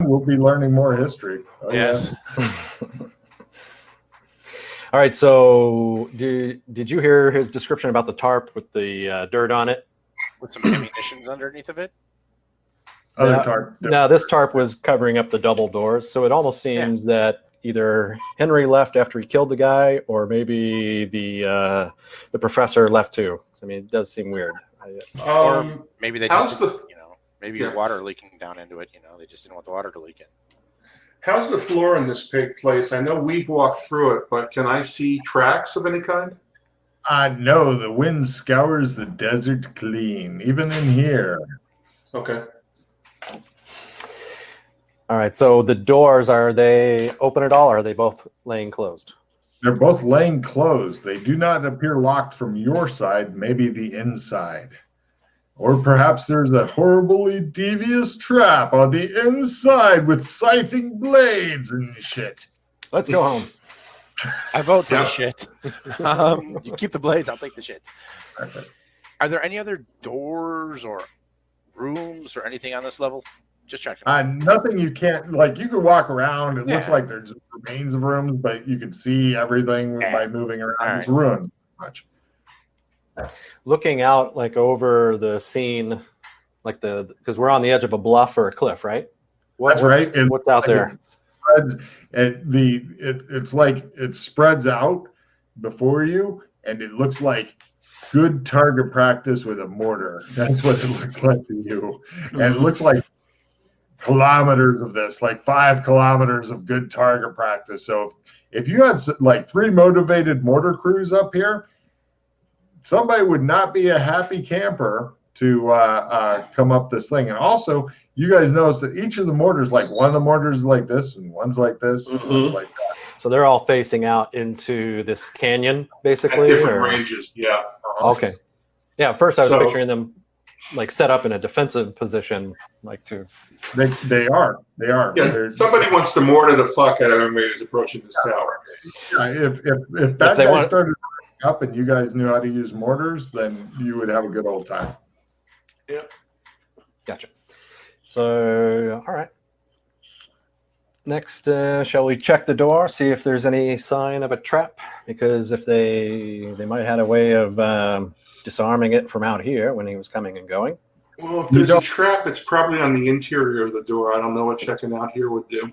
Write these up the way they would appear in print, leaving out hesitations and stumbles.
we'll be learning more history. Oh, Yes. Yeah. All right. So, did you hear his description about the tarp with the dirt on it? With some ammunitions underneath of it. Other tarp. No, this tarp was covering up the double doors, so it almost seems that either Henry left after he killed the guy, or maybe the professor left too. I mean, it does seem weird. Or maybe they just, how's maybe water leaking down into it. They just didn't want the water to leak in. How's the floor in this place? I know we've walked through it, but can I see tracks of any kind? No, the wind scours the desert clean, even in here. Okay. All right. So the doors, are they open at all, or are they both laying closed? They're both laying closed. They do not appear locked from your side, maybe the inside. Or perhaps there's a horribly devious trap on the inside with scything blades and shit. Let's go home. I vote for the shit. You keep the blades, I'll take the shit. Okay. Are there any other doors or rooms or anything on this level? Just checking. Nothing you can't, you can walk around. It looks like there's remains of rooms, but you can see everything by moving around. It's ruined much. Looking out over the scene, because we're on the edge of a bluff or a cliff, right? That's right. What's out there? It's like it spreads out before you, and it looks like good target practice with a mortar. That's what it looks like to you. And it looks like kilometers of this, 5 kilometers of good target practice. So if you had 3 motivated mortar crews up here, somebody would not be a happy camper to come up this thing. And also, you guys notice that each of the mortars, one of the mortars is like this, and one's like this, and one's like that. So they're all facing out into this canyon, basically? At different ranges, yeah. Okay. Yeah, at first I was picturing them set up in a defensive position, to... They are. Yeah, somebody wants to mortar the fuck out of everybody who's approaching this tower. Yeah, if that guy started up and you guys knew how to use mortars, then you would have a good old time. Yeah. Gotcha. So, all right. Next, shall we check the door, see if there's any sign of a trap? Because if they might have had a way of disarming it from out here when he was coming and going. Well, if there's a trap, it's probably on the interior of the door. I don't know what checking out here would do.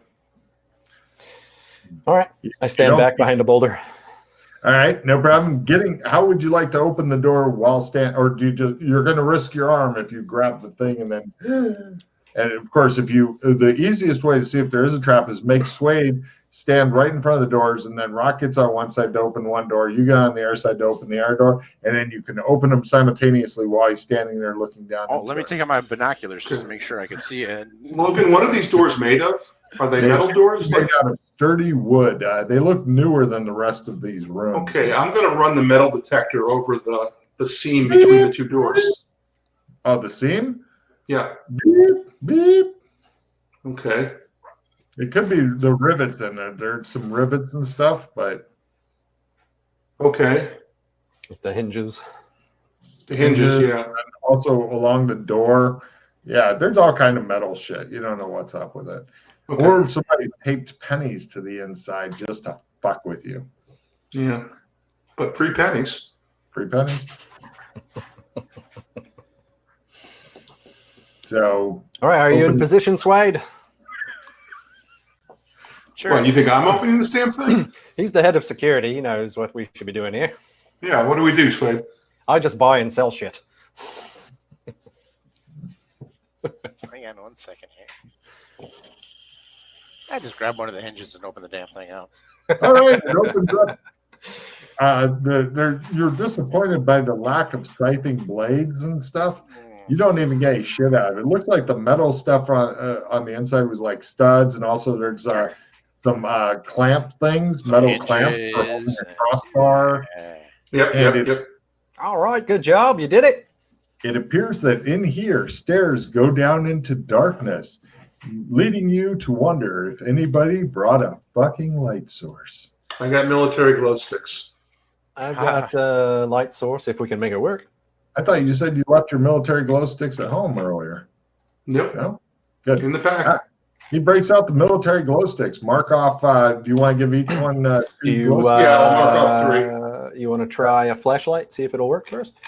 All right. I stand back behind a boulder. All right, no problem. How would you like to open the door while or do you're going to risk your arm if you grab the thing and then, and of course, the easiest way to see if there is a trap is make Suede stand right in front of the doors, and then Rock gets on one side to open one door, you get on the other side to open the other door, and then you can open them simultaneously while he's standing there looking down. Oh, let me take out my binoculars just to make sure I can see it. Logan, what are these doors made of? Are they metal doors? Made out of sturdy wood. They look newer than the rest of these rooms. Okay, I'm going to run the metal detector over the seam between the 2 doors. Oh, the seam? Yeah. Beep, beep. Okay. It could be the rivets in there. There's some rivets and stuff, but... Okay. The hinges. The hinges, yeah. And also along the door. Yeah, there's all kind of metal shit. You don't know what's up with it. Okay. Or somebody taped pennies to the inside just to fuck with you. Yeah. But free pennies. Free pennies. So. All right, are you in position, Swade? Sure. What, you think I'm opening this damn thing? He's the head of security. He knows what we should be doing here. Yeah, what do we do, Swade? I just buy and sell shit. Hang on 1 second here. I just grab one of the hinges and open the damn thing out. All right, it opens up. You're disappointed by the lack of scything blades and stuff. You don't even get a shit out of it. It looks like the metal stuff on the inside was like studs, and also there's some clamp things, some metal clamps for holding a crossbar. Yep. All right, good job. You did it. It appears that in here, stairs go down into darkness, leading you to wonder if anybody brought a fucking light source. I got military glow sticks. I've got a light source if we can make it work. I thought you said you left your military glow sticks at home earlier. Nope. No? Good. In the back. He breaks out the military glow sticks. Mark off. Do you want to give each one Do two you, glow sticks? Yeah, I'll mark off 3. You want to try a flashlight? See if it'll work first.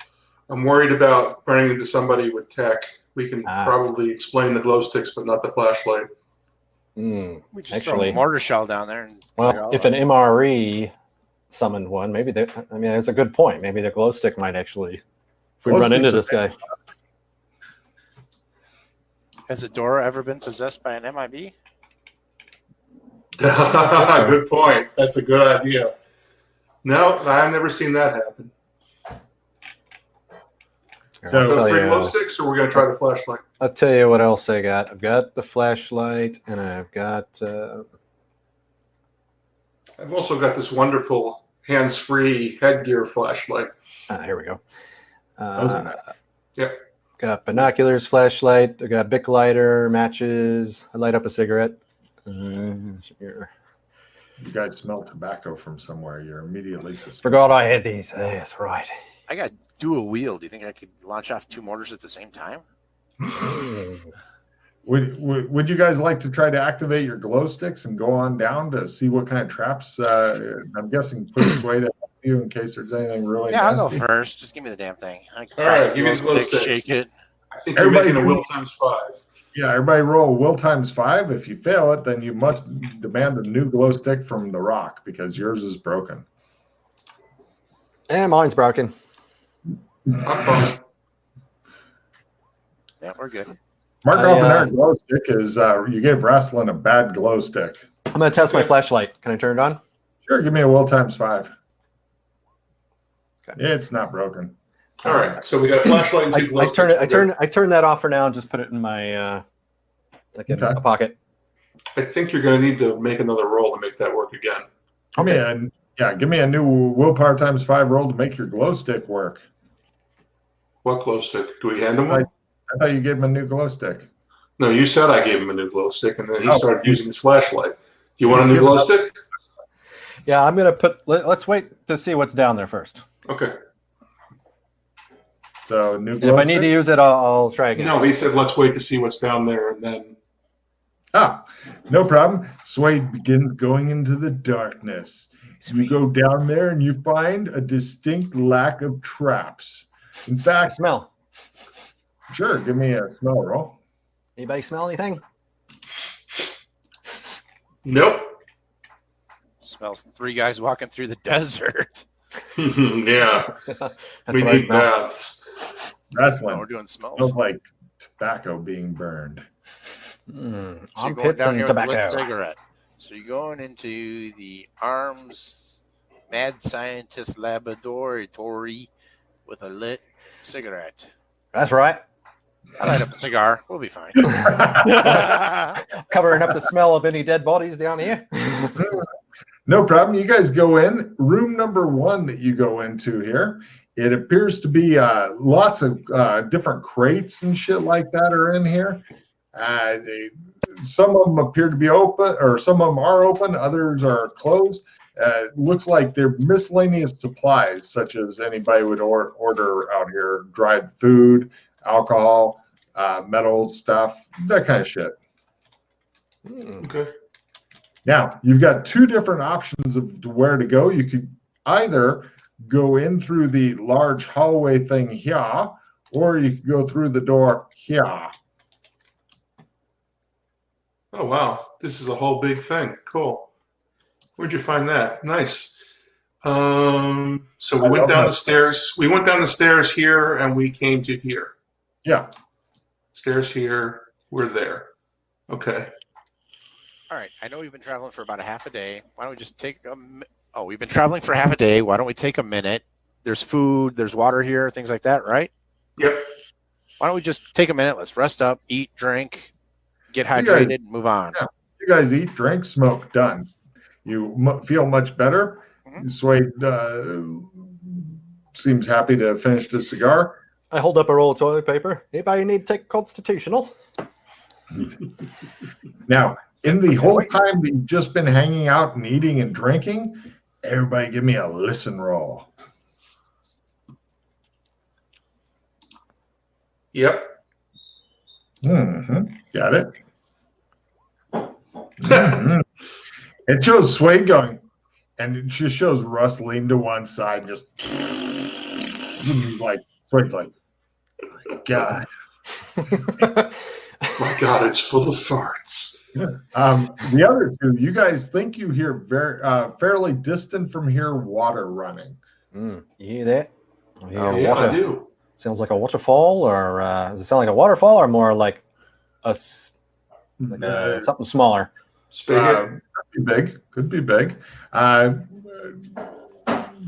I'm worried about running into somebody with tech. We can probably explain the glow sticks, but not the flashlight. We just throw a mortar shell down there. And well, if an MRE summoned one, maybe they. I mean, it's a good point. Maybe the glow stick might actually. If we run into this guy. Has a door ever been possessed by an MIB? Good point. That's a good idea. No, I've never seen that happen. So 3 glow sticks, or we're going to try the flashlight? I'll tell you what else I got. I've got the flashlight, and I've got... I've also got this wonderful hands-free headgear flashlight. Here we go. Yeah. Got binoculars, flashlight. I got Bic lighter, matches. I light up a cigarette. You guys smell tobacco from somewhere. You're immediately suspicious. Forgot I had these. Yes, right. I got dual wheel. Do you think I could launch off 2 mortars at the same time? Would you guys like to try to activate your glow sticks and go on down to see what kind of traps? I'm guessing put a sway to help you in case there's anything really nasty. I'll go first. Just give me the damn thing. All right, give me the glow stick. Shake it. I think you're making a will times 5. Yeah, everybody roll will times 5. If you fail it, then you must demand a new glow stick from the rock because yours is broken. And mine's broken. I'm fine. Yeah, we're good. Mark off another glow stick is you gave Wrestling a bad glow stick. I'm going to test my flashlight. Can I turn it on? Sure, give me a will times 5. Okay. It's not broken. All right, so we got a flashlight and 2 glow sticks. I turn that off for now and just put it in my in a pocket. I think you're going to need to make another roll to make that work again. Give me a new willpower times 5 roll to make your glow stick work. What glow stick? Do we hand him one? I thought you gave him a new glow stick. No, you said I gave him a new glow stick, and then he started using his flashlight. You want a new glow stick? Yeah, I'm going to put... Let's wait to see what's down there first. Okay. So, new glow stick? If I need to use it, I'll try again. No, he said let's wait to see what's down there, and then... No problem. Sway begins going into the darkness. You go down there and you find a distinct lack of traps. In fact, smell. Sure, give me a smell roll. Anybody smell anything? Nope. Smells 3 guys walking through the desert. Yeah. We need baths. Wrestling. We're doing smells. Smells like tobacco being burned. So you're going Armpits down and here with a lit tobacco. cigarette. So you're going into the Arms Mad Scientist Laboratory with a lit cigarette. That's right. I light up a cigar. We'll be fine. Covering up the smell of any dead bodies down here. No problem. You guys go in. Room number 1 that you go into here, it appears to be lots of different crates and shit like that are in here. Some of them appear to be open, or some of them are open. Others are closed. Looks like they're miscellaneous supplies, such as anybody would order out here: dried food, alcohol, metal stuff, that kind of shit. Okay. Now, you've got 2 different options of where to go. You could either go in through the large hallway thing here, or you could go through the door here. Oh, wow. This is a whole big thing. Cool. Where'd you find that? Nice. So we went down the stairs. We went down the stairs here, and we came to here. Yeah. Stairs here. We're there. Okay. All right. I know we've been traveling for about a half a day. Why don't we just take we've been traveling for half a day. Why don't we take a minute? There's food, there's water here, things like that, right? Yep. Why don't we just take a minute? Let's rest up, eat, drink, get hydrated, and move on. Yeah. You guys eat, drink, smoke, done. You feel much better. Mm-hmm. Swade seems happy to finish the cigar. I hold up a roll of toilet paper. Anybody need to take constitutional? Now, in the whole time that you've just been hanging out and eating and drinking, everybody give me a listen roll. Yep. Mm-hmm. Got it. Mhm. It shows Swade going, and it just shows Russ lean to one side and just like Swade's like, God. My God, it's full of farts. The other two, you guys think you hear very fairly distant from here water running. You hear that? I hear Yeah, water. I do. Sounds like a waterfall, or does it sound like a waterfall, or more like something smaller? Spigot. Could be big.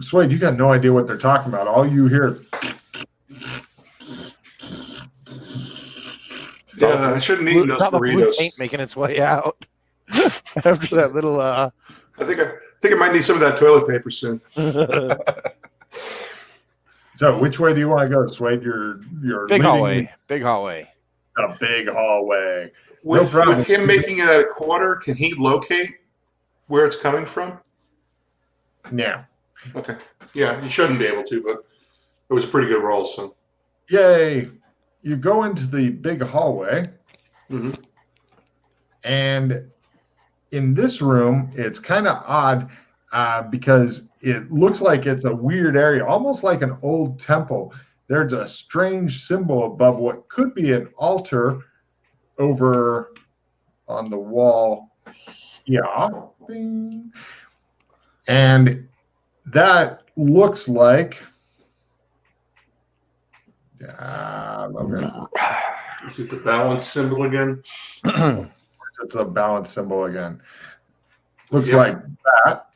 Swade, you got no idea what they're talking about. All you hear. Yeah, I shouldn't eat those blue burritos. paint making its way out after that little. I think I might need some of that toilet paper soon. So, which way do you want to go, Swade? You're big leading hallway. Big hallway. A big hallway. With problem. him making it at a quarter, can he locate where it's coming from? Yeah. Okay. Yeah, he shouldn't be able to, but it was a pretty good roll. So, Yay! You go into the big hallway, and in this room, it's kind of odd because it looks like it's a weird area, almost like an old temple. There's a strange symbol above what could be an altar over on the wall here. Bing. And that looks like is it the balance symbol again? It's a balance symbol again. Looks like that.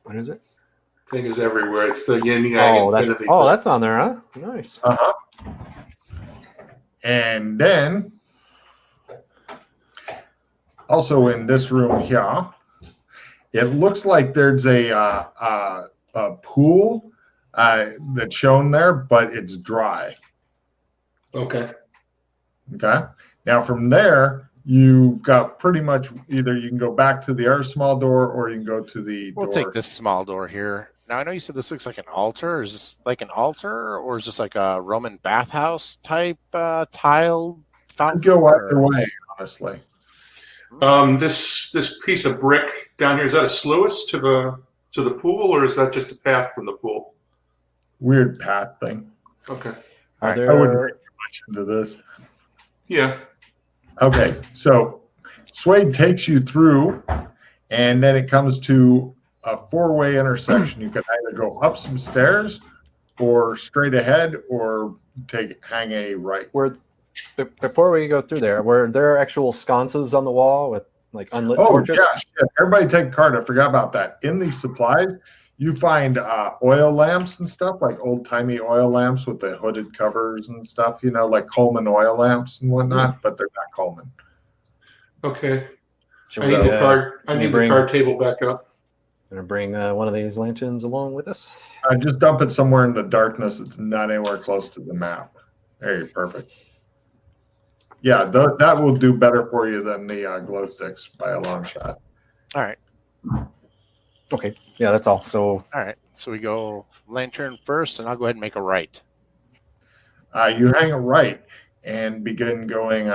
What is it? Thing is everywhere. It's the yin yang infinity. That's on there, huh? Nice. And then also in this room here, it looks like there's a pool that's shown there, but it's dry. Okay. Now from there, you've got pretty much either you can go back to the other small door or you can go to the We'll door. take this small door here. Now, I know you said this looks like an altar. Is this like an altar, or is this like a Roman bathhouse type tile fountain? Go either way, honestly. This piece of brick down here, is that a sluice to the pool, or is that just a path from the pool? Weird path thing. Okay. Are I there wouldn't read much into this. Yeah. Okay, so Swade takes you through, and then it comes to a four-way intersection. You can either go up some stairs, or straight ahead, or hang a right. Before we go through there, were there actual sconces on the wall with like unlit torches? Yeah, shit. Everybody take a card. I forgot about that. In these supplies, you find oil lamps and stuff, like old-timey oil lamps with the hooded covers and stuff, like Coleman oil lamps and whatnot, but they're not Coleman. Okay. I need the card table back up. Gonna bring one of these lanterns along with us. Just dump it somewhere in the darkness. It's not anywhere close to the map. There you perfect. Yeah, that will do better for you than the glow sticks by a long shot. All right. Okay. Yeah, that's all. So. All right. So we go lantern first, and I'll go ahead and make a right. You hang a right and begin going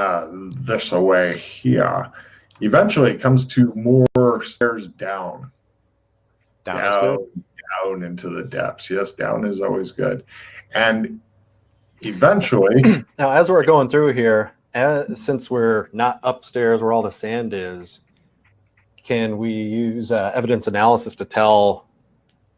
this way here. Eventually, it comes to more stairs down. Down is good. Down into the depths. Yes, down is always good. And eventually... Now, as we're going through here, since we're not upstairs where all the sand is, can we use evidence analysis to tell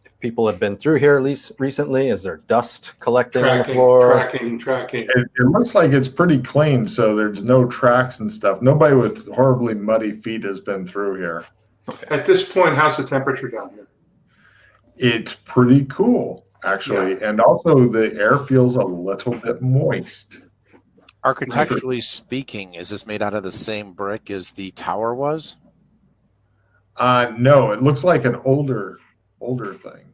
if people have been through here at least recently? Is there dust collecting on the floor? Tracking. It looks like it's pretty clean, so there's no tracks and stuff. Nobody with horribly muddy feet has been through here. Okay. At this point, how's the temperature down here? It's pretty cool, actually. Yeah. And also the air feels a little bit moist. Architecturally speaking, is this made out of the same brick as the tower was? No, it looks like an older thing.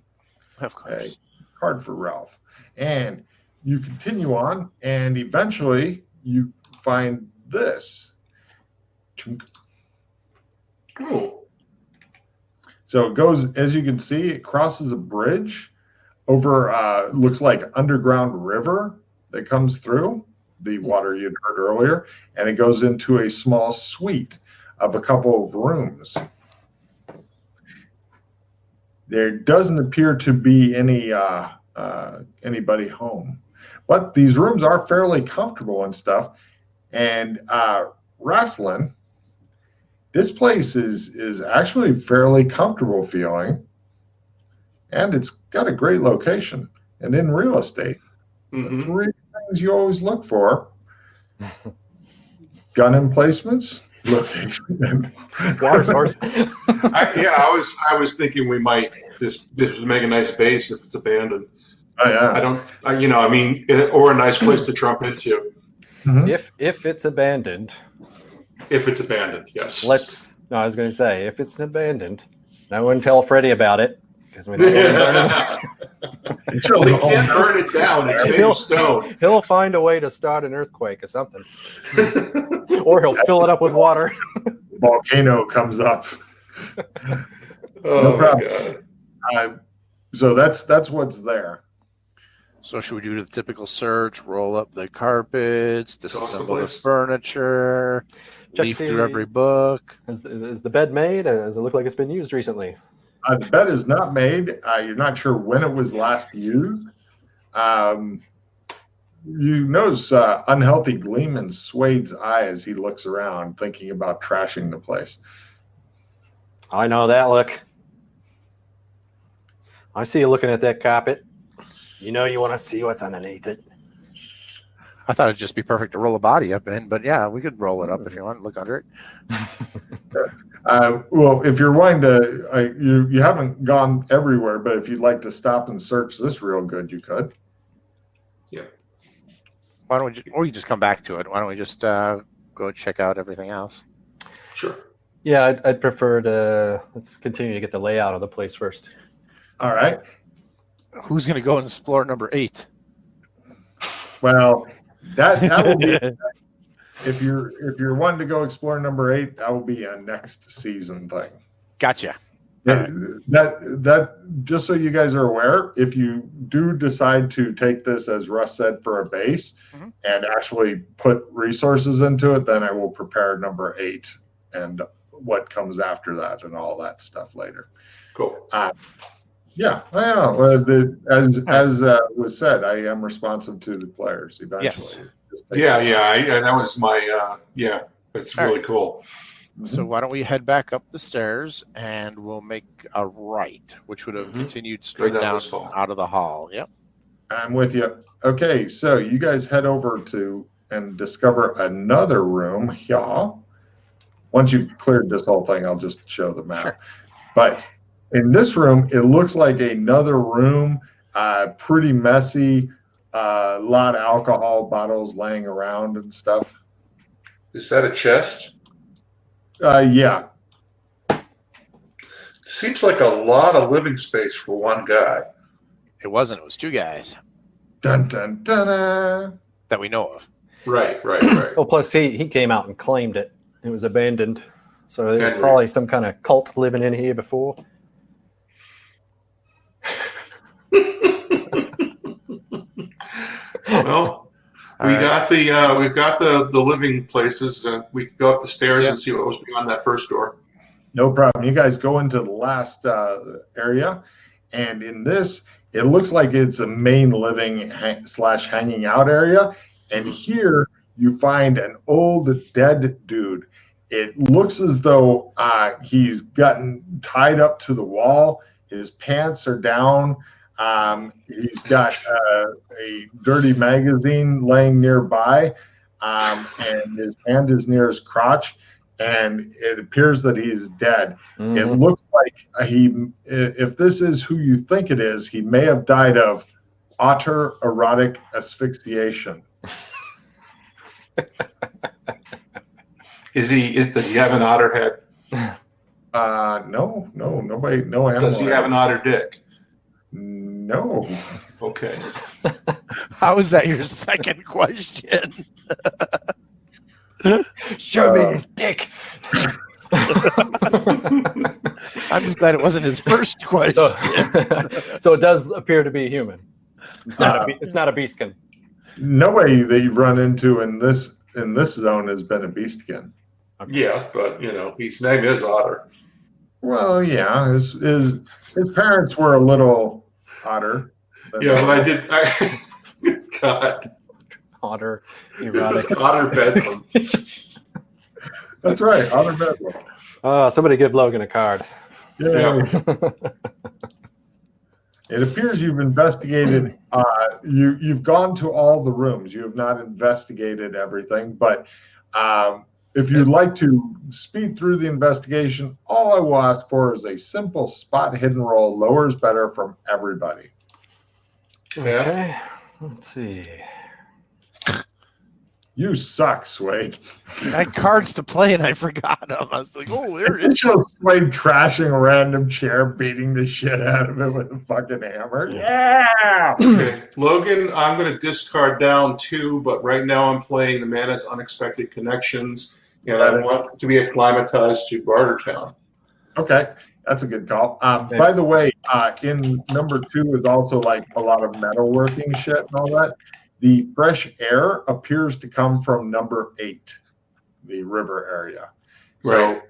Of course. A card for Ralph. And you continue on, and eventually you find this. Cool. So it goes, as you can see, it crosses a bridge over, looks like underground river that comes through. the water you'd heard earlier, and it goes into a small suite of a couple of rooms. There doesn't appear to be anybody home, but these rooms are fairly comfortable and stuff. And Rasslin, this place is actually fairly comfortable feeling, and it's got a great location. And in real estate, the three things you always look for: gun emplacements, location, and Water source. I was thinking we might this would make a nice base if it's abandoned. Oh, yeah. Or a nice place to trump into. If it's abandoned. If it's abandoned, yes. I was going to say, if it's abandoned, no one tell Freddie about it, because we don't want to burn it. Well, they can't burn it down. It's made of stone. He'll find a way to start an earthquake or something. Or he'll fill it up with water. Volcano comes up. No problem. So that's what's there. So should we do the typical search, roll up the carpets, disassemble the furniture, leaf through every book? Is the bed made? Does it look like it's been used recently? The bed is not made. You're not sure when it was last used. You notice unhealthy gleam in Swade's eye as he looks around, thinking about trashing the place. I know that look. I see you looking at that carpet. You know you want to see what's underneath it. I thought it'd just be perfect to roll a body up in, but yeah, we could roll it up if you want. Look under it. Well, if you're wanting to, you haven't gone everywhere, but if you'd like to stop and search this real good, you could. Yeah. Why don't we? Or you just come back to it. Why don't we just go check out everything else? Sure. Yeah, I'd prefer to. Let's continue to get the layout of the place first. All right. Who's going to go and explore number 8? Well, that will be if you're wanting to go explore number 8, that will be a next season thing. Gotcha. That just so you guys are aware, if you do decide to take this, as Russ said, for a base and actually put resources into it, then I will prepare number 8 and what comes after that and all that stuff later. Cool. Yeah, I know. As was said, I am responsive to the players eventually. Yes. That was my It's really cool. So why don't we head back up the stairs and we'll make a right, which would have continued straight down out of the hall. Yep. I'm with you. Okay, so you guys head over to and discover another room. Yeah. Once you've cleared this whole thing, I'll just show the map. Sure. But in this room, it looks like another room, pretty messy, a lot of alcohol bottles laying around and stuff. Is that a chest? Yeah. Seems like a lot of living space for one guy. It wasn't. It was 2 guys. Dun, dun, dun, dun. That we know of. Right. Well, plus he came out and claimed it. It was abandoned. So there's probably some kind of cult living in here before. Well, we've got the living places. We can go up the stairs and see what was beyond that first door. No problem. You guys go into the last area, and in this, it looks like it's a main living / hanging out area. And here you find an old dead dude. It looks as though he's gotten tied up to the wall. His pants are down. He's got a dirty magazine laying nearby, and his hand is near his crotch, and it appears that he's dead. It looks like if this is who you think it is, he may have died of autoerotic asphyxiation. Does he have an otter head? No, nobody, no animal. Does he have an otter dick? No. Okay. How is that your second question? Show me his dick. I'm just glad it wasn't his first question. So it does appear to be human. It's not a beastkin. Nobody that you've run into in this zone has been a beastkin. Okay. Yeah, but his name is Otter. Well, yeah, his parents were a little odder. Yeah, but God. Otter, This erotic. is Otter Bedlam. That's right, Otter Bedlam. Somebody give Logan a card. Yeah. It appears you've investigated. You've gone to all the rooms. You have not investigated everything, but if you'd like to speed through the investigation, all I will ask for is a simple spot hidden roll. Lower is better from everybody. Okay. Let's see. You suck, Swade. I had cards to play and I forgot them. I was like, oh, there it It is. shows Swade trashing a random chair, beating the shit out of it with a fucking hammer. Yeah! Okay, Logan, I'm going to discard down 2, but right now I'm playing the Mana's Unexpected Connections, and I want to be acclimatized to Bartertown. Okay, that's a good call. By the way, in number 2 is also like a lot of metalworking shit and all that. The fresh air appears to come from number 8, the river area. So Right. if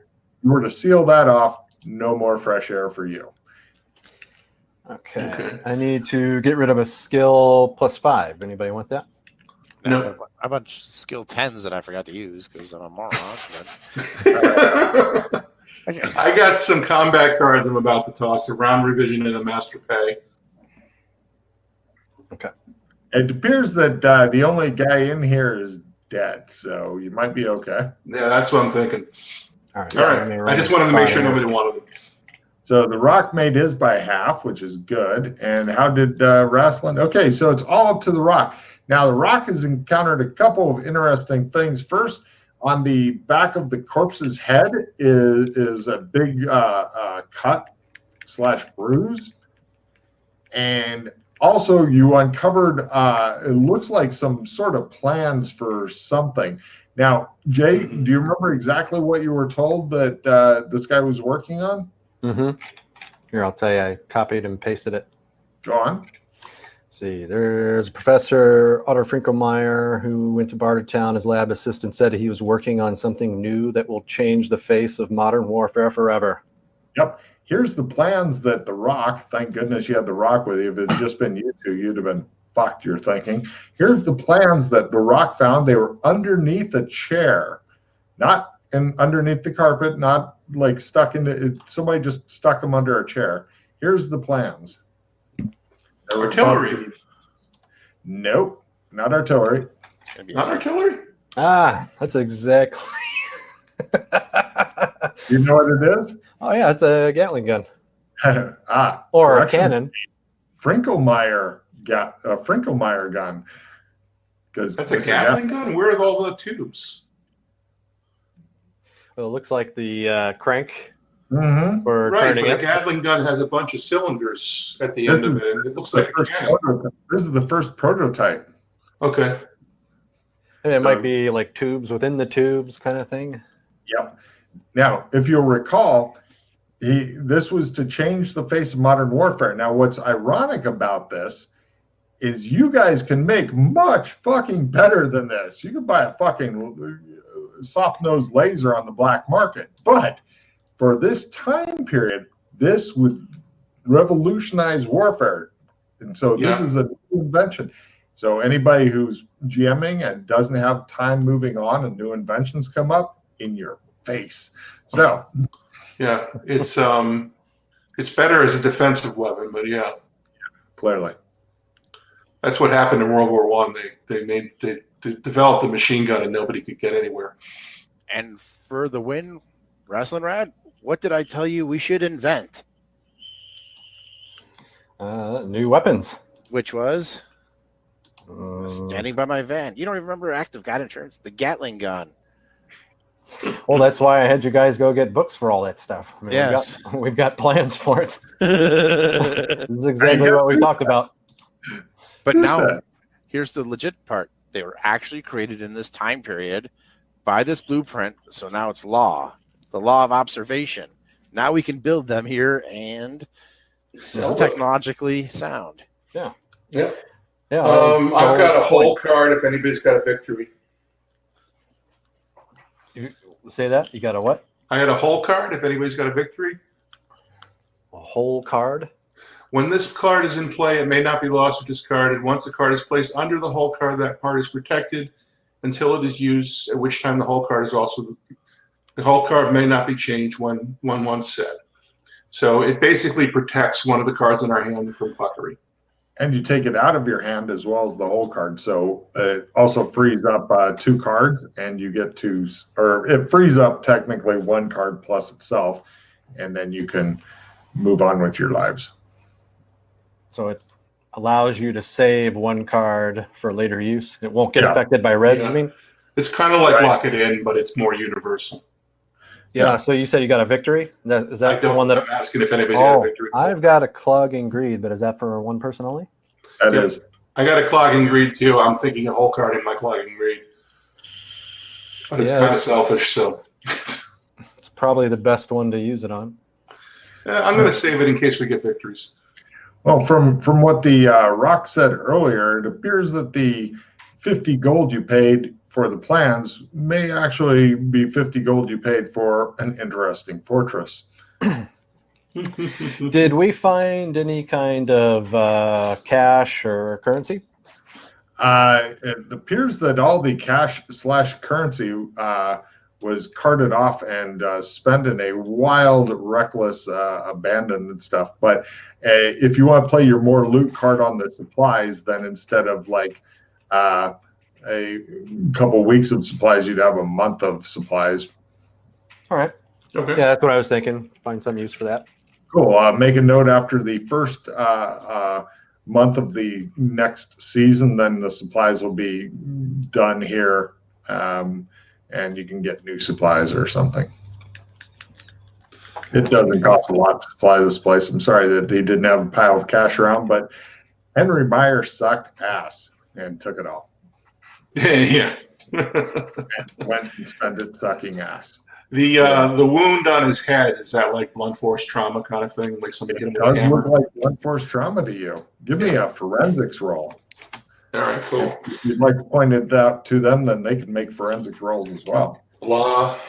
you were to seal that off, no more fresh air for you. Okay. I need to get rid of a skill +5. Anybody want that? No. I have a bunch of skill 10s that I forgot to use because I'm a moron. But I got some combat cards I'm about to toss, a round revision and a master pay. Okay. It appears that the only guy in here is dead, so you might be okay. Yeah, that's what I'm thinking. All right. All right. I just wanted to make sure nobody wanted it. So the Rock made his by half, which is good. And how did Wrestling? Okay, so it's all up to the Rock. Now, the Rock has encountered a couple of interesting things. First, on the back of the corpse's head is a big cut/bruise. And also, you uncovered, it looks like some sort of plans for something. Now, Jay, do you remember exactly what you were told that this guy was working on? Mm-hmm. Here, I'll tell you. I copied and pasted it. Go on. See, there's Professor Otto Finkelmeyer who went to Bartertown. His lab assistant said he was working on something new that will change the face of modern warfare forever. Yep. Here's the plans that the Rock, thank goodness you had the Rock with you. If it had just been you two, you'd have been fucked, you're thinking. Here's the plans that the Rock found. They were underneath a chair, not underneath the carpet, not like stuck in it. Somebody just stuck them under a chair. Here's the plans. Artillery. Nope, not artillery. Not artillery? That's exactly. You know what it is? Oh, yeah, it's a Gatling gun. Or a correction. cannon. Finkelmeyer got a Finkelmeyer gun. That's a Gatling gun? Where are all the tubes? Well, it looks like the crank Mm-hmm. for Right, turning but a it. Gatling gun has a bunch of cylinders at the end of it. It looks like a cannon. This is the first prototype. Okay. And it So- might be like tubes within the tubes kind of thing. Yep. Now, if you'll recall, this was to change the face of modern warfare. Now, what's ironic about this is you guys can make much fucking better than this. You can buy a fucking soft-nosed laser on the black market. But for this time period, this would revolutionize warfare. And so this is a new invention. So anybody who's GMing and doesn't have time moving on and new inventions come up, in your face. So yeah, it's better as a defensive weapon, but yeah, clearly that's what happened in World War One. They developed a machine gun and nobody could get anywhere. And for the win, Wrestling Rad, what did I tell you we should invent? New weapons. Which was standing by my van. You don't even remember Active God Insurance? The Gatling gun. Well, that's why I had you guys go get books for all that stuff. I mean, Yes. we've got plans for it. This is exactly what we talked about. But now, here's the legit part. They were actually created in this time period by this blueprint. So now it's law, the law of observation. Now we can build them here, and it's technologically sound. Yeah. Yeah. Yeah. I've got a whole card if anybody's got a victory. You say that? You got a what? I had a whole card if anybody's got a victory. A whole card? When this card is in play, it may not be lost or discarded. Once the card is placed under the whole card, that card is protected until it is used, at which time the whole card is also... The whole card may not be changed when once said. So it basically protects one of the cards in our hand from fuckery. And you take it out of your hand as well as the whole card. So it also frees up 2 cards, and you get to, or it frees up technically 1 card plus itself, and then you can move on with your lives. So it allows you to save 1 card for later use. It won't get affected by reds, you mean? It's kind of like Lock It In, but it's more universal. Yeah, so you said you got a victory? Is that the one that... I'm asking if anybody's got a victory. I've got a Clog and Greed, but is that for 1 person only? That is. I got a Clog and Greed, too. I'm thinking a whole card in my Clog and Greed. But it's kind of selfish, so... It's probably the best one to use it on. I'm going to save it in case we get victories. Well, from what the Rock said earlier, it appears that the 50 gold you paid for the plans may actually be 50 gold you paid for an interesting fortress. Did we find any kind of cash or currency? It appears that all the cash/currency was carted off and spent in a wild, reckless, abandoned stuff. But if you want to play your more loot card on the supplies, then instead of like a couple weeks of supplies, you'd have a month of supplies. All right. Okay. Yeah, that's what I was thinking. Find some use for that. Cool. Make a note after the first month of the next season, then the supplies will be done here, and you can get new supplies or something. It doesn't cost a lot to supply this place. I'm sorry that they didn't have a pile of cash around, but Henry Meyer sucked ass and took it all. Yeah. And went and spent it sucking ass. The wound on his head, is that like blunt force trauma kind of thing? Like somebody It does look like blunt force trauma to you. Give me a forensics roll. All right, cool. If you'd like to point it out to them, then they can make forensics rolls as well. Blah.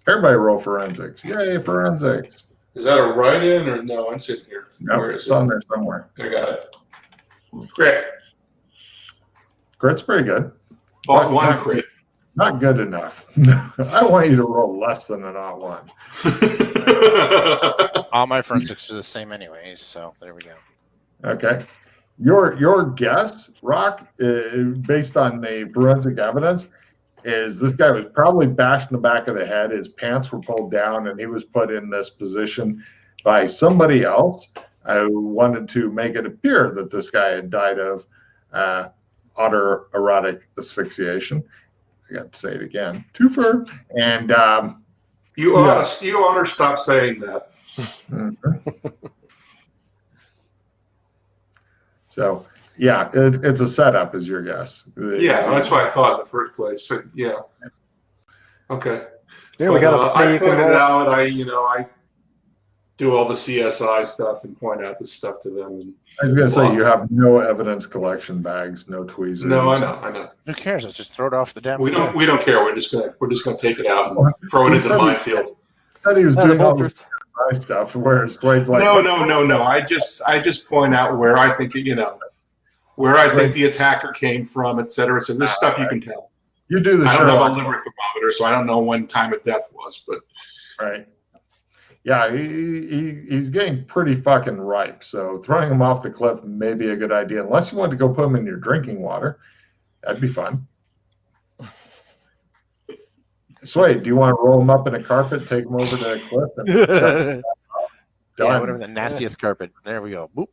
Everybody roll forensics. Yay, forensics. Is that a write-in or no? I'm sitting here. No, it's on there somewhere. I got it. Great. Crit's pretty good. One crit. Not good enough. I want you to roll less than an odd 1. All my forensics are the same anyways, so there we go. Okay. Your guess, Rock, based on the forensic evidence, is this guy was probably bashed in the back of the head. His pants were pulled down, and he was put in this position by somebody else who wanted to make it appear that this guy had died of autoerotic asphyxiation. I got to say it again. Twofer. And you ought to stop saying that. So, yeah, it's a setup, is your guess. Yeah, that's what I thought in the first place. So, yeah. Okay. Yeah, we got. I pointed out. I do all the CSI stuff and point out this stuff to them. And I was gonna say you have no evidence collection bags, no tweezers. No, I know. Who cares? Let's just throw it off the damn. We don't care. We're just gonna take it out and throw it into the minefield. Said he was doing all this stuff, whereas Dwayne's like, no. I just point out where I think where I think the attacker came from, et cetera. So this stuff you can tell. You do the. I don't have a liver thermometer, so I don't know when time of death was, but right. Yeah, he's getting pretty fucking ripe. So throwing him off the cliff may be a good idea, unless you want to go put him in your drinking water. That'd be fun. Sway, do you want to roll him up in a carpet, take him over to the cliff? And yeah, whatever the nastiest carpet. There we go. Boop.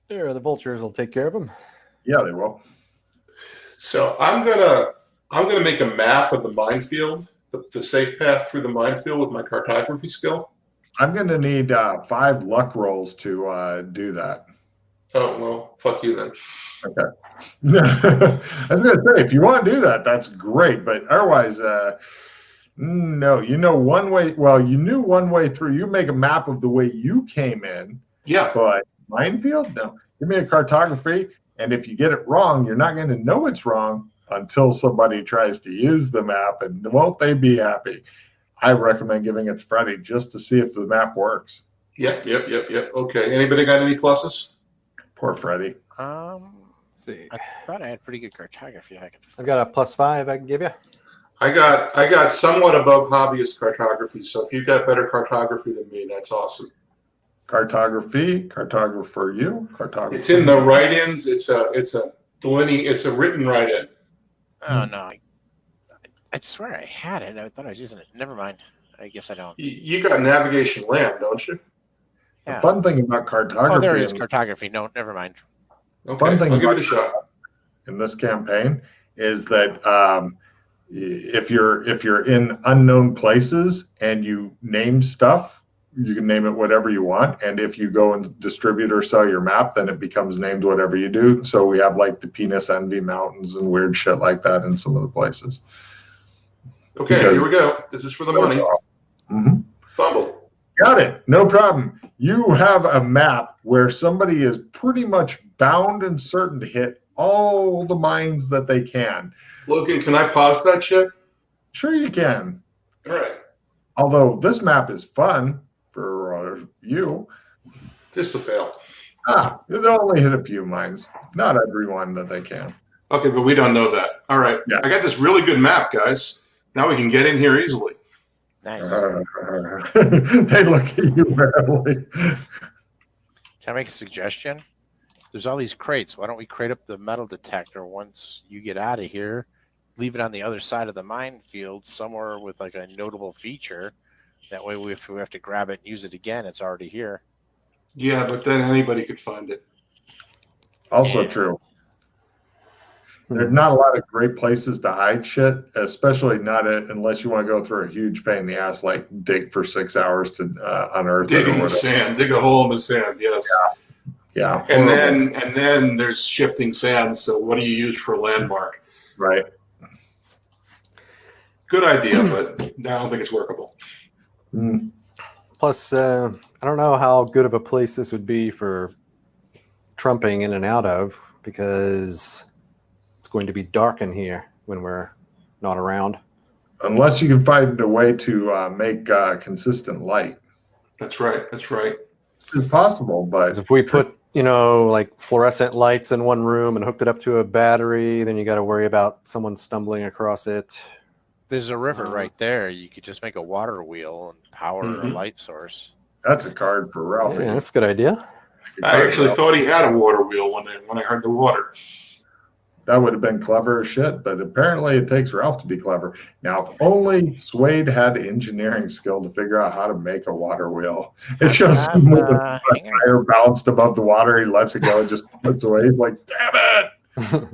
There, the vultures will take care of him. Yeah, they will. So I'm gonna make a map of the minefield, the safe path through the minefield with my cartography skill. I'm going to need 5 luck rolls to do that. Oh, well, fuck you then. Okay. I was going to say, if you want to do that, that's great. But otherwise, no. You know one way. Well, you knew one way through. You make a map of the way you came in. Yeah. But minefield? No. Give me a cartography, And if you get it wrong, you're not going to know it's wrong until somebody tries to use the map, and won't they be happy? I recommend giving it to Freddie just to see if the map works. Yep. Okay. Anybody got any pluses? Poor Freddie. Let's see. I thought I had pretty good cartography. I've got a +5 I can give you. I got somewhat above hobbyist cartography, so if you've got better cartography than me, that's awesome. Cartography, cartographer, you, cartography. It's in the write-ins. It's a written write-in. Oh no, I swear I had it. I thought I was using it. Never mind. I guess I don't. You got navigation land, don't you? Yeah. The fun thing about cartography. Oh, there it is. Cartography. No, never mind. Okay, Fun thing I'll give about it a shot. in this campaign is that if you're in unknown places and you name stuff, you can name it whatever you want. And if you go and distribute or sell your map, then it becomes named whatever you do. So we have like the Penis Envy Mountains and weird shit like that in some of the places. Okay, here we go. This is for the money. Mm-hmm. Fumble. Got it. No problem. You have a map where somebody is pretty much bound and certain to hit all the mines that they can. Logan, can I pause that shit? Sure you can. All right. Although this map is fun for you. Just a fail. They'll only hit a few mines. Not every one that they can. Okay, but we don't know that. All right. Yeah. I got this really good map, guys. Now we can get in here easily. Nice. They look at you barely. Can I make a suggestion? There's all these crates. Why don't we crate up the metal detector once you get out of here? Leave it on the other side of the minefield somewhere with like a notable feature. That way, if we have to grab it and use it again, it's already here. Yeah, but then anybody could find it. Also true. There's not a lot of great places to hide shit, especially not unless you want to go through a huge pain in the ass, like dig for 6 hours to unearth Dig it. in the sand. Dig a hole in the sand. Yes. Yeah. And then there's shifting sand. So what do you use for a landmark? Right. Good idea, but I don't think it's workable. Mm. Plus, I don't know how good of a place this would be for trumping in and out of, because it's going to be dark in here when we're not around. Unless you can find a way to make consistent light. That's right. It's possible, but If we put, like fluorescent lights in one room and hooked it up to a battery, then you got to worry about someone stumbling across it. There's a river right there. You could just make a water wheel and power a light source. that's a card for Ralphie. Yeah, that's a good idea. I actually thought he had a water wheel when I heard the water. That would have been clever as shit, but apparently it takes Ralph to be clever. Now, if only Suede had engineering skill to figure out how to make a water wheel. It shows him with a tire bounced above the water. He lets it go and just puts away. He's like, damn it!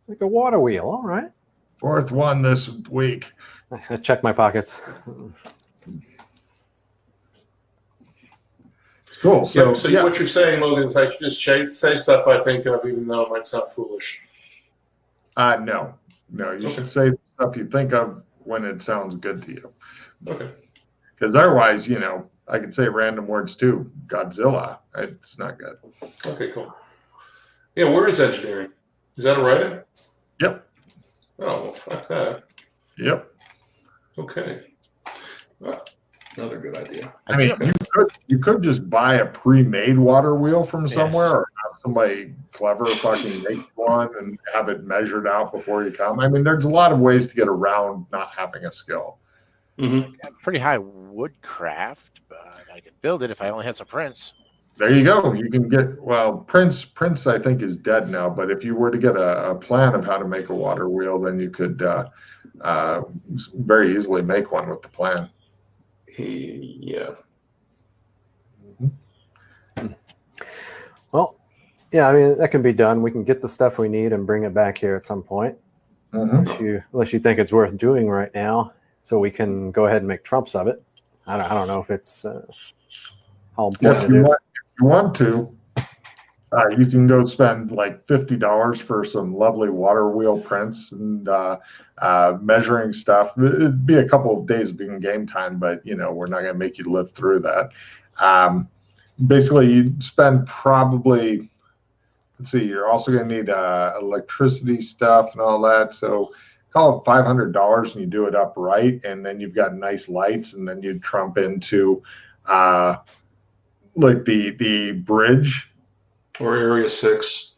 Like a water wheel. All right. Fourth one this week. I check my pockets. Cool. So What you're saying, Logan, is I should just say stuff I think of, even though it might sound foolish. No. You should say stuff you think of when it sounds good to you. Okay. Because otherwise, I could say random words too. Godzilla. It's not good. Okay, cool. Yeah, where is engineering? Is that a write-in? Yep. Oh, well, fuck that. Yep. Okay. Well, another good idea. I mean, you could just buy a pre-made water wheel from somewhere, or have somebody clever fucking make one and have it measured out before you come. I mean, there's a lot of ways to get around not having a skill. Mm-hmm. I'm pretty high woodcraft, but I could build it if I only had some prints. There you go. You can get, Prince I think is dead now, but if you were to get a plan of how to make a water wheel, then you could very easily make one with the plan. Yeah. Well, yeah, I mean, that can be done. We can get the stuff we need and bring it back here at some point. Mm-hmm. Unless you think it's worth doing right now, so we can go ahead and make trumps of it. I don't know if it's how important it is. If you want to, you can go spend like $50 for some lovely water wheel prints and measuring stuff. It'd be a couple of days being game time, but we're not going to make you live through that. Basically, you'd spend probably let's see, you're also going to need electricity stuff and all that. So call it $500 and you do it up right. And then you've got nice lights, and then you trump into like the bridge. Or Area 6.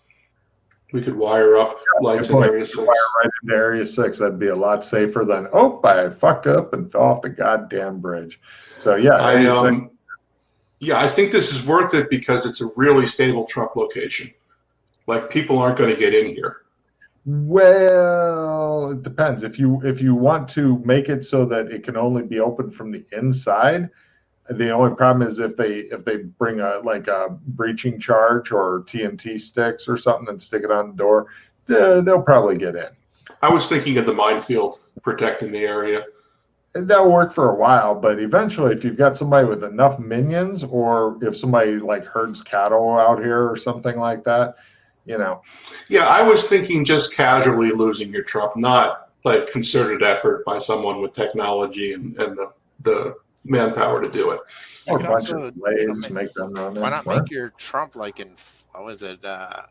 We could wire up lights in Area 6. Wire right into Area 6. That'd be a lot safer than, I fucked up and fell off the goddamn bridge. So, yeah. I think this is worth it because it's a really stable Trump location. Like, people aren't going to get in here. Well, it depends. If you want to make it so that it can only be opened from the inside, the only problem is if they bring a breaching charge or TNT sticks or something and stick it on the door, they'll probably get in. I was thinking of the minefield protecting the area. And that'll work for a while, but eventually, if you've got somebody with enough minions, or if somebody like herds cattle out here or something like that, Yeah, I was thinking just casually losing your Trump, not like concerted effort by someone with technology and the manpower to do it. Or a bunch of slaves, make them run there. Why not make your Trump like in, what was it, I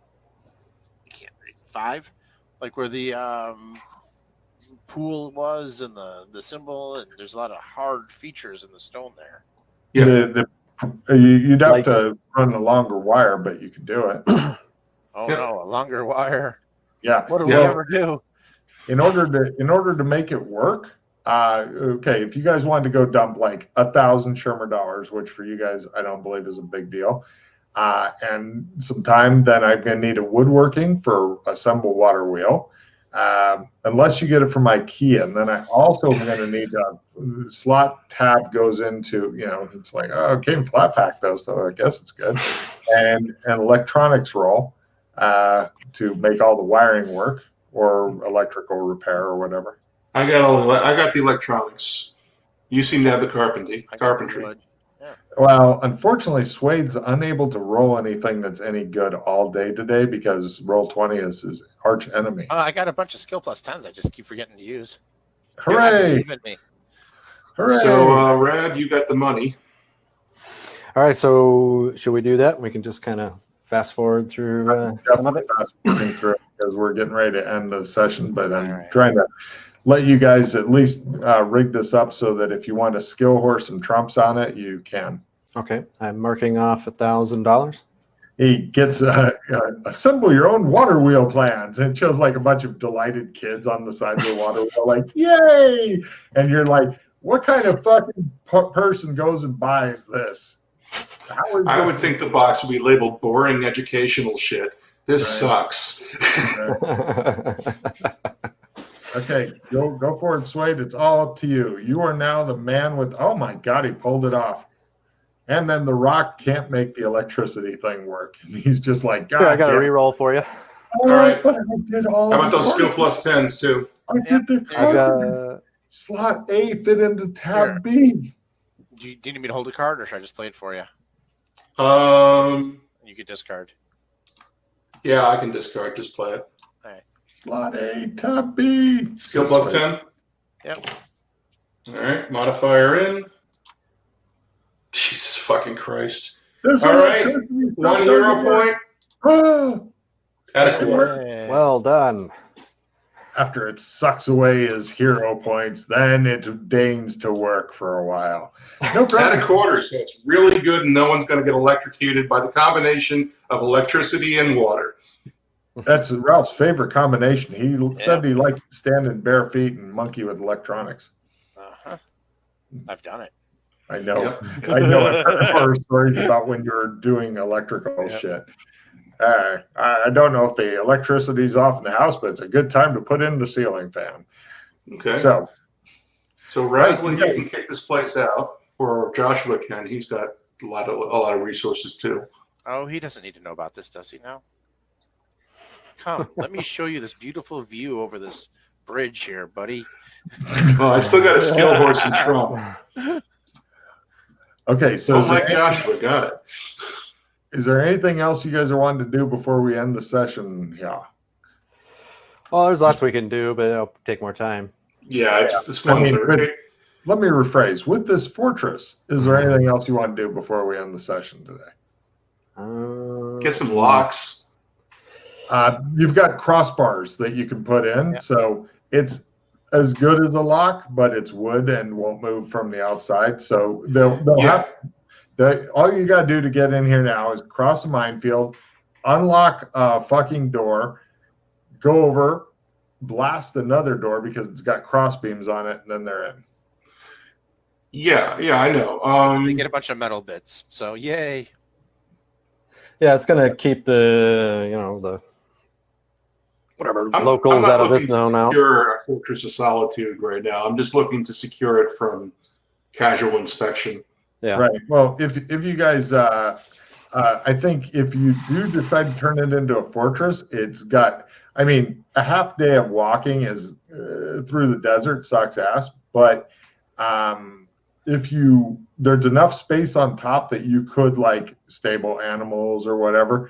can't read, 5? Like where the pool was and the symbol, and there's a lot of hard features in the stone there. Yeah, you'd have to run a longer wire, but you could do it. No, a longer wire. Yeah. What do we ever do? In order to make it work, okay, if you guys wanted to go dump like 1,000 Shermer dollars, which for you guys I don't believe is a big deal, and some time, then I'm going to need a woodworking for assemble water wheel. Unless you get it from IKEA, and then I also am going to need a slot tab goes into, it's like, it came flat pack though, so I guess it's good, and an electronics roll to make all the wiring work, or electrical repair or whatever. I got the electronics. You seem to have the carpentry. Yeah. Well, unfortunately, Swade's unable to roll anything that's any good all day today because Roll20 is his arch enemy. I got a bunch of skill plus 10s I just keep forgetting to use. Hooray! Believe in me. Hooray! So, Rad, you got the money. All right, so should we do that? We can just kind of fast forward through some of it. Through because we're getting ready to end the session, but I'm trying to let you guys at least rig this up so that if you want to skill horse some trumps on it, you can. Okay, I'm marking off $1,000. He gets assemble your own water wheel plans. And it shows like a bunch of delighted kids on the side of the water wheel, like, yay! And you're like, what kind of fucking person goes and buys this? I would think the box would be labeled boring educational shit. This sucks. Okay, go for it, Swade. It's all up to you. You are now the man with, oh my God, he pulled it off. And then the rock can't make the electricity thing work. And he's just like, God, I got a re-roll for you. All right, but I did all. How about those skill plus 10s too? I did the slot A fit into tab B. Do you need me to hold a card, or should I just play it for you? You could discard. Yeah, I can discard. Just play it. All right. Slot A, tab B. Skill plus 10? Yep. All right, modifier in. Jesus fucking Christ. This all right, 1 hero point. At a quarter. Well done. After it sucks away his hero points, then it deigns to work for a while. No problem. At a quarter, so it's really good, and no one's going to get electrocuted by the combination of electricity and water. That's Ralph's favorite combination. He said he liked to stand in bare feet and monkey with electronics. I've done it. I know. Yep. I know. I've heard horror stories about when you're doing electrical shit. I don't know if the electricity's off in the house, but it's a good time to put in the ceiling fan. Okay. So Rasley, you can kick this place out, or Joshua can. He's got a lot of resources too. Oh, he doesn't need to know about this, does he now? Come, let me show you this beautiful view over this bridge here, buddy. Oh, I still got a skill horse and Trump. Okay, so Joshua, got it. Is there anything else you guys are wanting to do before we end the session? Yeah. Well, there's lots we can do, but it'll take more time. Yeah, it's one third. Let me rephrase. With this fortress, is there anything else you want to do before we end the session today? Get some locks. You've got crossbars that you can put in, so it's as good as a lock, but it's wood and won't move from the outside. So they'll have all you got to do to get in here now is cross a minefield, unlock a fucking door, go over, blast another door because it's got cross beams on it, and then they're in. Yeah, I know. They get a bunch of metal bits, so yay. Yeah, it's gonna keep the locals out of this now. Secure a Fortress of Solitude right now. I'm just looking to secure it from casual inspection. Yeah. Right. Well, if you guys, I think if you do decide to turn it into a fortress, it's got. I mean, a half day of walking is through the desert sucks ass, but there's enough space on top that you could like stable animals or whatever.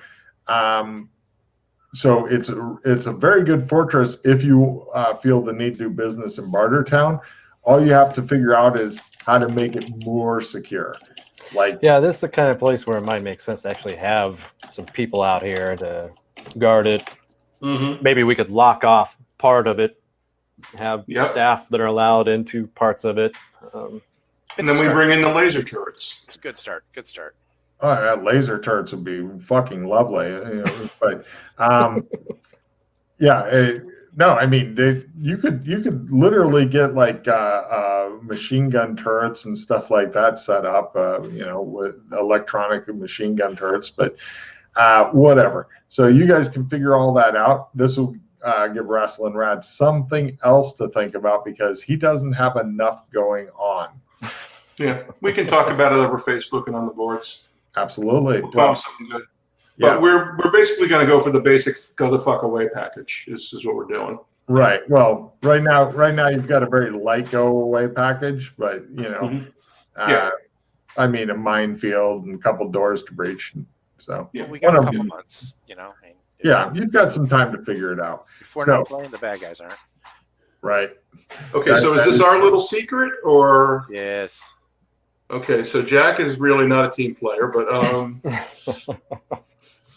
So it's a very good fortress if you feel the need to do business in Bartertown. All you have to figure out is how to make it more secure. This is the kind of place where it might make sense to actually have some people out here to guard it. Mm-hmm. Maybe we could lock off part of it, have staff that are allowed into parts of it. And then we bring in the laser turrets. It's a good start. Oh, yeah, laser turrets would be fucking lovely. But no, I mean, you could literally get like machine gun turrets and stuff like that set up, with electronic machine gun turrets, but whatever. So you guys can figure all that out. This will give Wrestling Rad something else to think about because he doesn't have enough going on. Yeah, we can talk about it over Facebook and on the boards. Absolutely. We'll find something good. But we're basically going to go for the basic go the fuck away package is what we're doing. Right. Well, right now you've got a very light go away package, but I mean a minefield and a couple doors to breach. So we got a couple months, you've got some time to figure it out. If we're not playing, the bad guys aren't. Right. Okay, so is this our little secret or? Yes. Okay, so Jack is really not a team player, but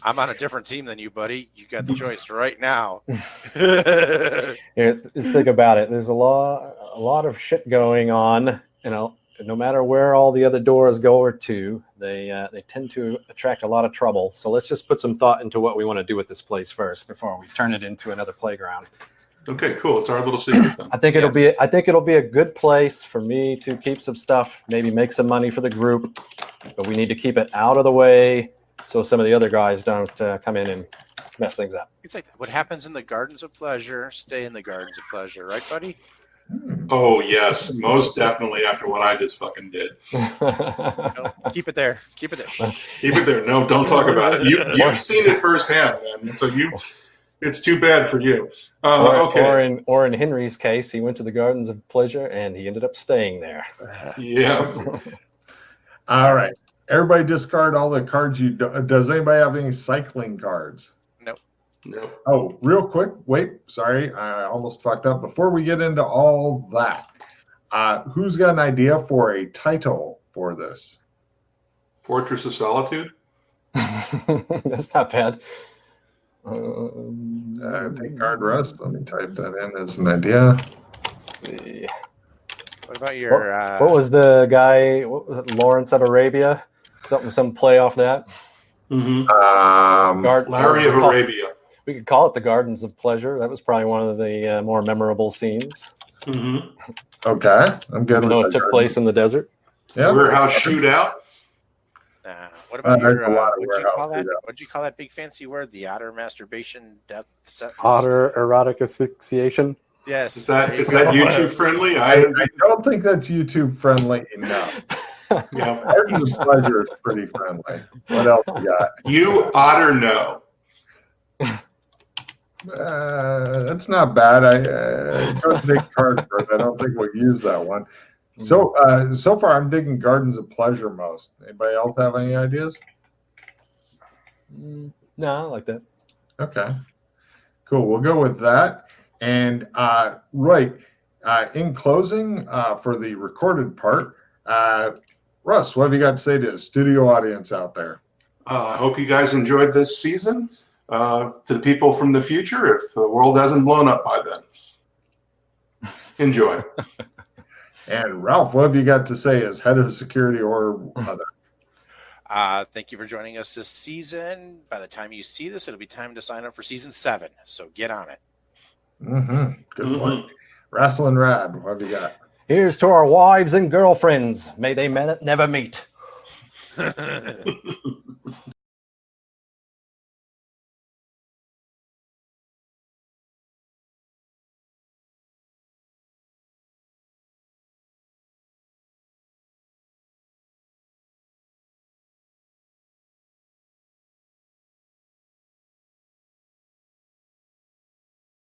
I'm on a different team than you, buddy. You got the choice right now. Here, let's think about it. There's a lot of shit going on. No matter where all the other doors go to, they tend to attract a lot of trouble. So let's just put some thought into what we want to do with this place first before we turn it into another playground. Okay, cool. It's our little secret then. I think it'll be a good place for me to keep some stuff, maybe make some money for the group, but we need to keep it out of the way so some of the other guys don't come in and mess things up. It's like what happens in the Gardens of Pleasure, stay in the Gardens of Pleasure, right, buddy? Oh yes, most definitely. After what I just fucking did. No, keep it there. Keep it there. Keep it there. No, don't talk about it. You've seen it firsthand, man. So it's too bad for you. Okay. Or in Henry's case, he went to the Gardens of Pleasure and he ended up staying there. Yeah. All right. Everybody discard all the cards you do. Does anybody have any cycling cards? No. Oh, real quick. Wait, sorry. I almost fucked up. Before we get into all that, who's got an idea for a title for this? Fortress of Solitude? That's not bad. Take card rest. Let me type that in as an idea. Let's see. What about your... What was the guy, Lawrence of Arabia? Some play off that? Mm-hmm. Larry of Arabia. We could call it the Gardens of Pleasure. That was probably one of the more memorable scenes. Mm-hmm. Okay. I'm good. Even though it took place in the desert. Yeah. Warehouse shootout. What about your, what'd you call that big fancy word? The otter masturbation death sentence? Otter erotic asphyxiation? Yes. Is that YouTube friendly? I don't think that's YouTube friendly enough. Yeah. Gardens of Pleasure is pretty friendly. What else we got? You otter know. That's not bad. I don't take cards for it. I don't think we'll use that one. So far I'm digging Gardens of Pleasure most. Anybody else have any ideas? No, I like that. Okay. Cool. We'll go with that. And in closing, for the recorded part, Russ, what have you got to say to the studio audience out there? I hope you guys enjoyed this season. to the people from the future if the world hasn't blown up by then. Enjoy. And Ralph, what have you got to say as head of security or other? Thank you for joining us this season. By the time you see this, it'll be time to sign up for season 7. So get on it. Good point. Wrestling Rad, what have you got? Here's to our wives and girlfriends. May they never meet.